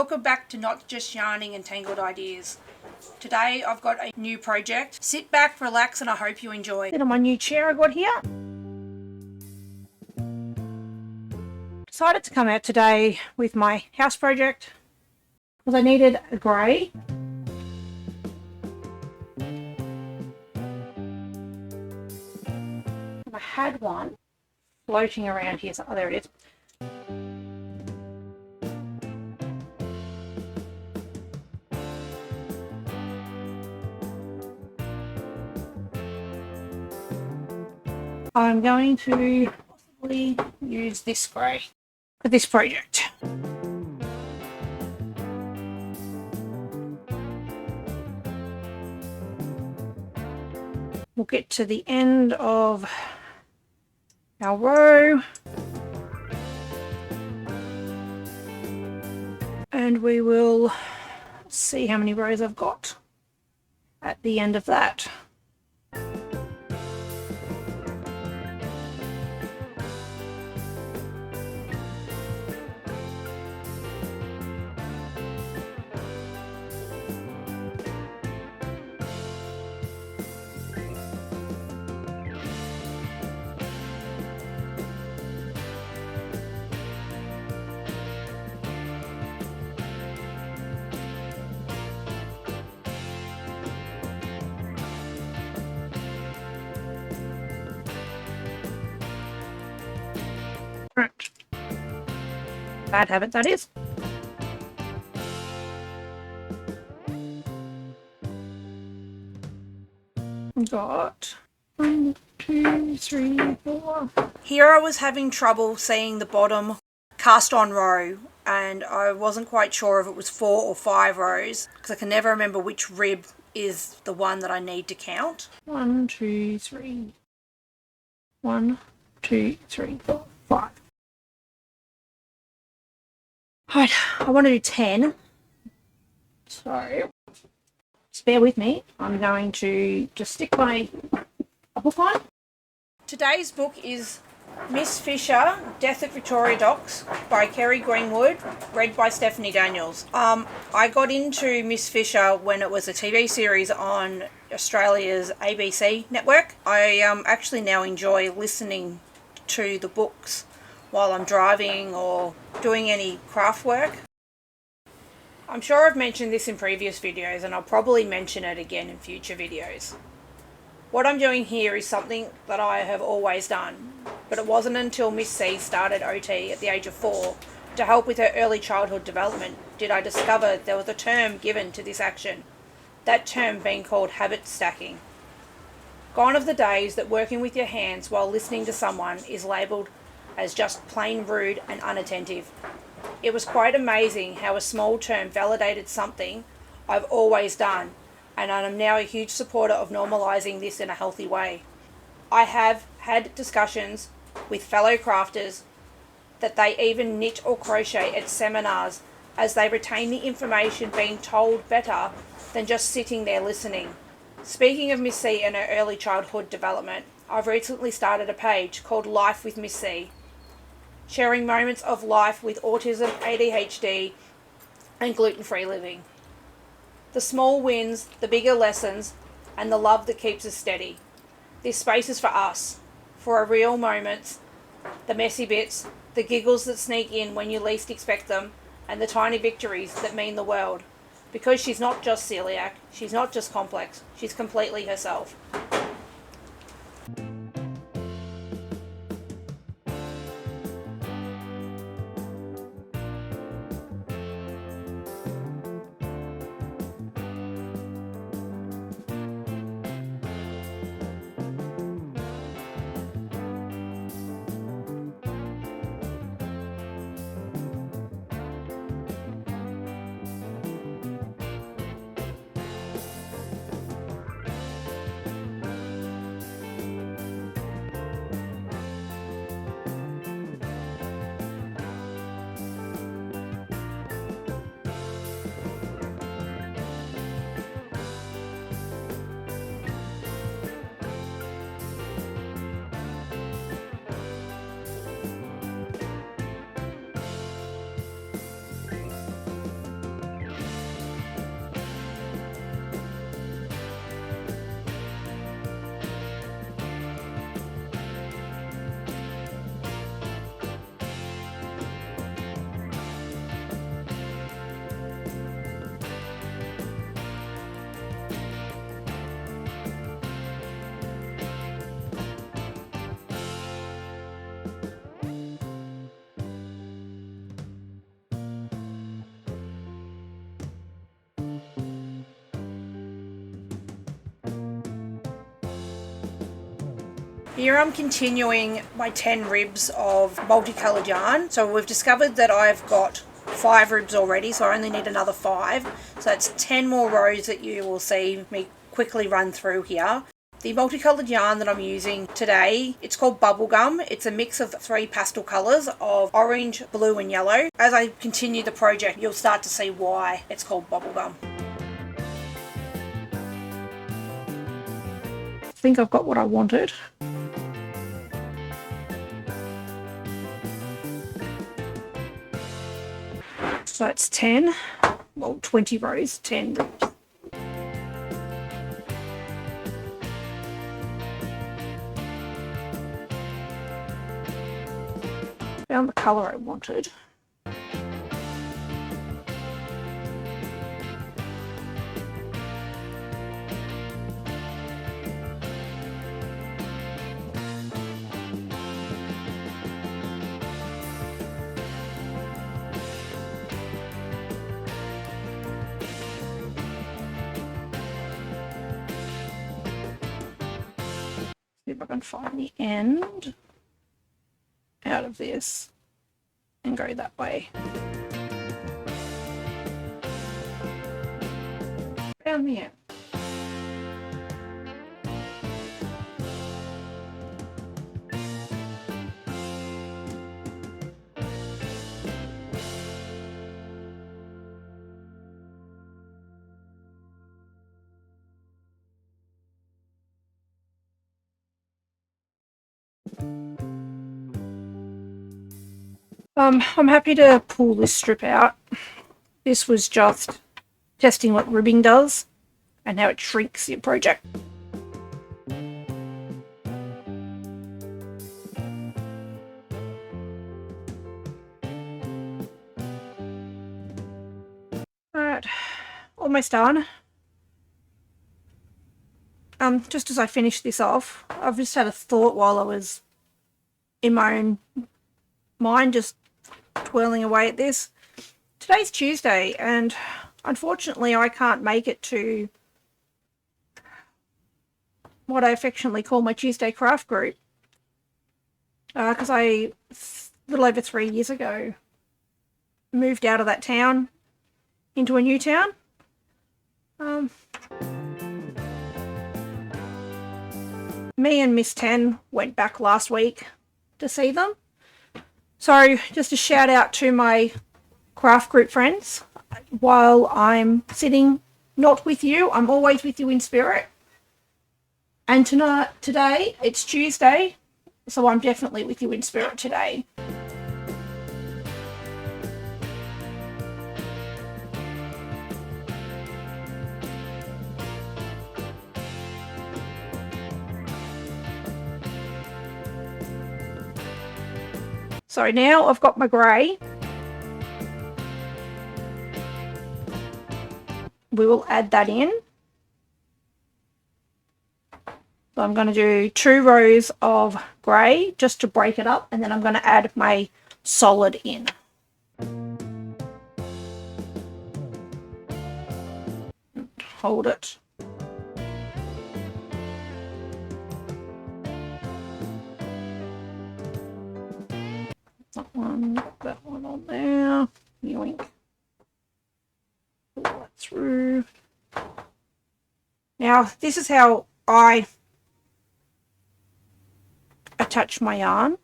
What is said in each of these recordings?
Welcome back to Not Just Yarning and Tangled Ideas. Today I've got a new project. Sit back, relax, and I hope you enjoy. Sit on my new chair I got here. Decided to come out today with my house project because I needed a grey. I had one floating around here. Oh, there it is. I'm going to possibly use this grey for this project. We'll get to the end of our row and we will see how many rows I've got at the end of that. Right. Bad habit, that is. Got 1, 2, 3, 4. Here I was having trouble seeing the bottom cast on row, and I wasn't quite sure if it was 4 or 5 rows because I can never remember which rib is the one that I need to count. 1, 2, 3. 1, 2, 3, 4, 5. Right, I want to do 10. So just bear with me. I'm going to just stick my book on. Today's book is Miss Fisher, Death at Victoria Docks by Kerry Greenwood, read by Stephanie Daniels. I got into Miss Fisher when it was a TV series on Australia's ABC network. I actually now enjoy listening to the books while I'm driving or doing any craft work. I'm sure I've mentioned this in previous videos and I'll probably mention it again in future videos. What I'm doing here is something that I have always done, but it wasn't until Miss C started OT at the age of 4 to help with her early childhood development did I discover there was a term given to this action, that term being called habit stacking. Gone are the days that working with your hands while listening to someone is labelled as just plain rude and unattentive. It was quite amazing how a small term validated something I've always done, and I'm now a huge supporter of normalising this in a healthy way. I have had discussions with fellow crafters that they even knit or crochet at seminars as they retain the information being told better than just sitting there listening. Speaking of Miss C and her early childhood development, I've recently started a page called Life with Miss C, sharing moments of life with autism, ADHD, and gluten-free living. The small wins, the bigger lessons, and the love that keeps us steady. This space is for us, for our real moments, the messy bits, the giggles that sneak in when you least expect them, and the tiny victories that mean the world. Because she's not just celiac, she's not just complex, she's completely herself. Here I'm continuing my 10 ribs of multicolored yarn. So we've discovered that I've got 5 ribs already, so I only need another 5. So that's 10 more rows that you will see me quickly run through here. The multicolored yarn that I'm using today, it's called Bubblegum. It's a mix of 3 pastel colours of orange, blue and yellow. As I continue the project, you'll start to see why it's called Bubblegum. I think I've got what I wanted. So it's 10, well 20 rows, 10 ribs. Found the colour I wanted. See if I can find the end out of this and go that way. Found the end. I'm happy to pull this strip out. This was just testing what ribbing does and how it shrinks your project. Alright, almost done. Just as I finish this off, I've just had a thought while I was in my own mind, just twirling away at this. Today's Tuesday, and unfortunately I can't make it to what I affectionately call my Tuesday craft group, because I, a little over 3 years ago, moved out of that town into a new town. Me and Miss 10 went back last week to see them. So just a shout out to my craft group friends. While I'm sitting not with you, I'm always with you in spirit. And today, it's Tuesday, so I'm definitely with you in spirit today. So now I've got my grey. We will add that in. So I'm going to do 2 rows of grey just to break it up, and then I'm going to add my solid in. Hold it. That one on there. Yoink. Pull that through. Now, this is how I attach my yarn.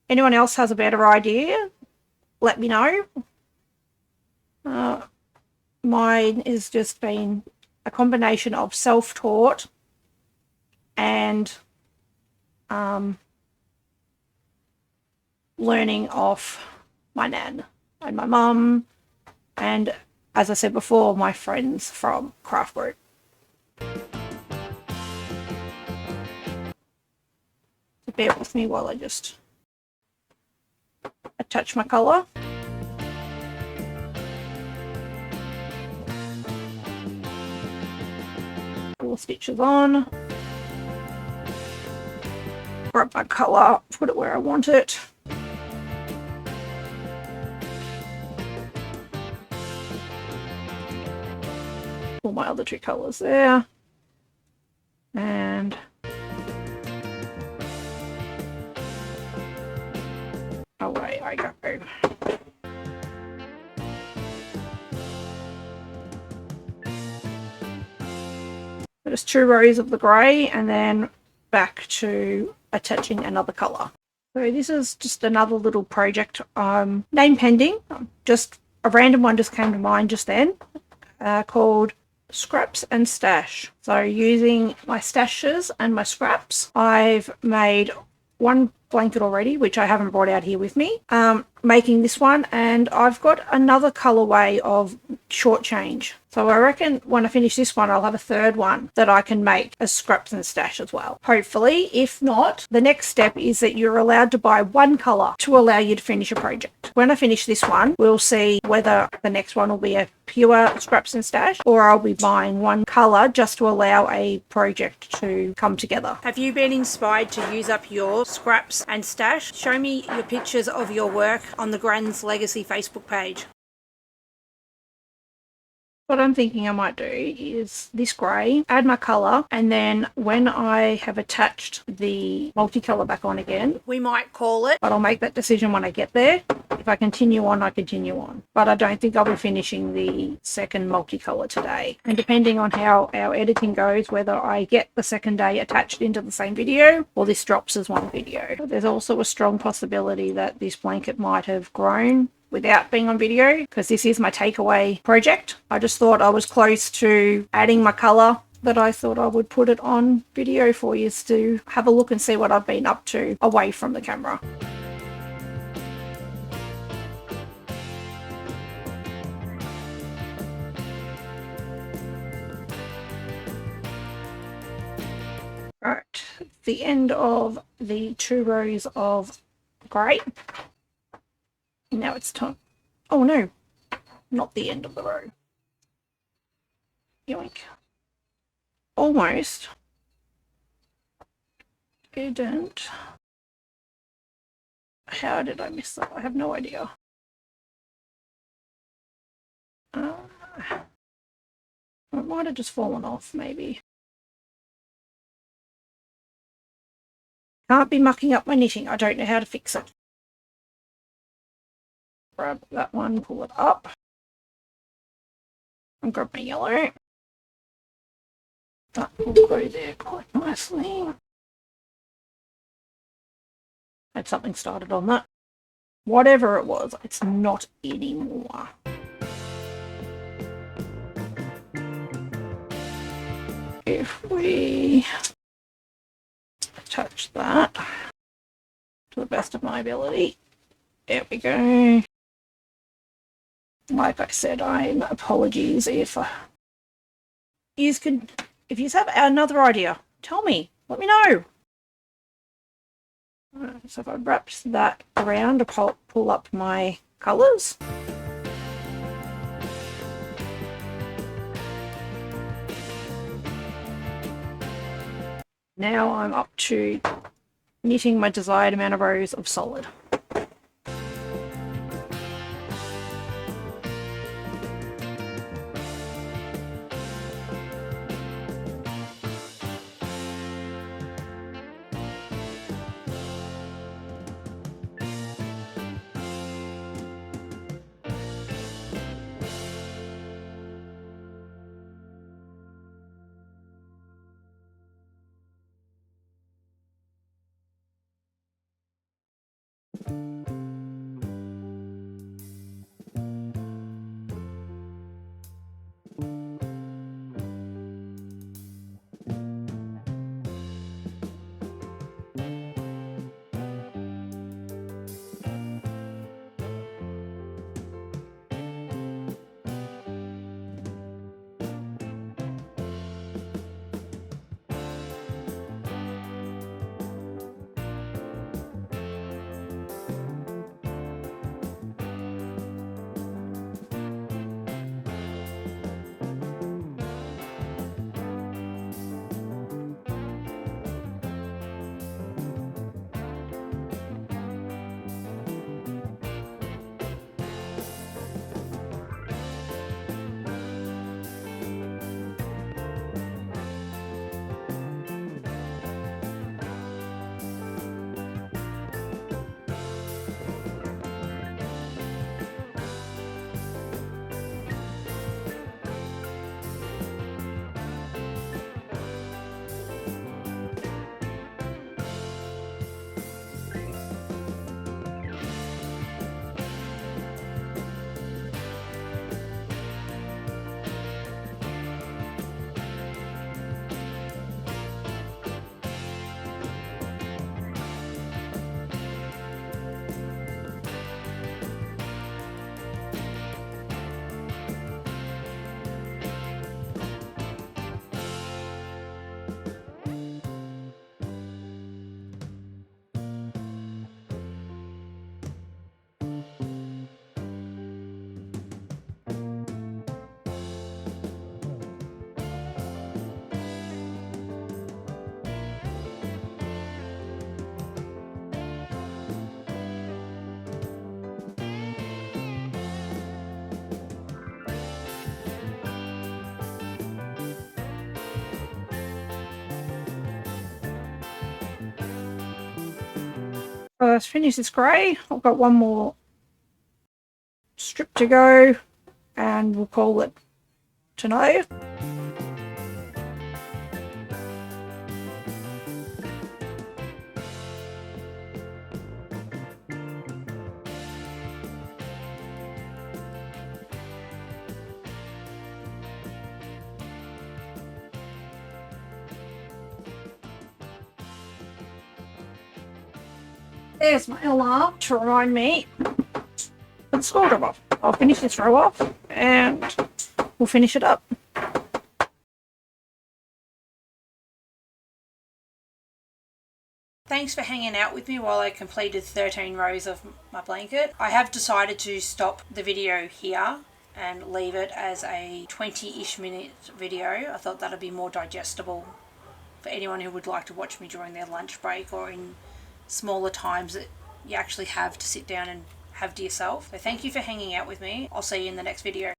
Anyone else has a better idea? Let me know. Mine has just been a combination of self-taught and learning off my nan and my mum, and as I said before, my friends from craft group. So bear with me while I just attach my colour. Four stitches on. Grab my colour, put it where I want it. All my other 2 colours there, and away I go. Just 2 rows of the grey and then back to attaching another colour. So this is just another little project, name pending, just a random one just came to mind just then, called Scraps and Stash. So using my stashes and my scraps, I've made one blanket already, which I haven't brought out here with me, making this one, and I've got another colorway of short change. So I reckon when I finish this one, I'll have a third one that I can make as scraps and stash as well. Hopefully. If not, the next step is that you're allowed to buy one color to allow you to finish a project. When I finish this one, we'll see whether the next one will be a pure scraps and stash, or I'll be buying one color just to allow a project to come together. Have you been inspired to use up your scraps and stash? Show me your pictures of your work on the Grand's Legacy Facebook page. What I'm thinking I might do is this grey, add my colour, and then when I have attached the multicolour back on again, we might call it, but I'll make that decision when I get there. If I continue on, I continue on. But I don't think I'll be finishing the second multicolour today. And depending on how our editing goes, whether I get the second day attached into the same video or this drops as one video. But there's also a strong possibility that this blanket might have grown without being on video, because this is my takeaway project. I just thought I was close to adding my colour that I thought I would put it on video for you to have a look and see what I've been up to away from the camera. Right, the end of the 2 rows of grey. Now it's time. Oh no, not the end of the row. Yoink. Almost. Didn't. How did I miss that? I have no idea. It might have just fallen off, maybe. Can't be mucking up my knitting. I don't know how to fix it. Grab that one, pull it up, and grab my yellow. That will go there quite nicely. Had something started on that. Whatever it was, it's not anymore. If we attach that to the best of my ability, there we go. Like I said, apologies if you have another idea, tell me, let me know. Right, so if I wrap that around to pull up my colours. Now I'm up to knitting my desired amount of rows of solid. Let's finish this grey. I've got one more strip to go and we'll call it tonight. There's my alarm to remind me put the school job off. I'll finish this row off and we'll finish it up. Thanks for hanging out with me while I completed 13 rows of my blanket. I have decided to stop the video here and leave it as a 20-ish minute video. I thought that would be more digestible for anyone who would like to watch me during their lunch break or in smaller times that you actually have to sit down and have to yourself. So thank you for hanging out with me. I'll see you in the next video.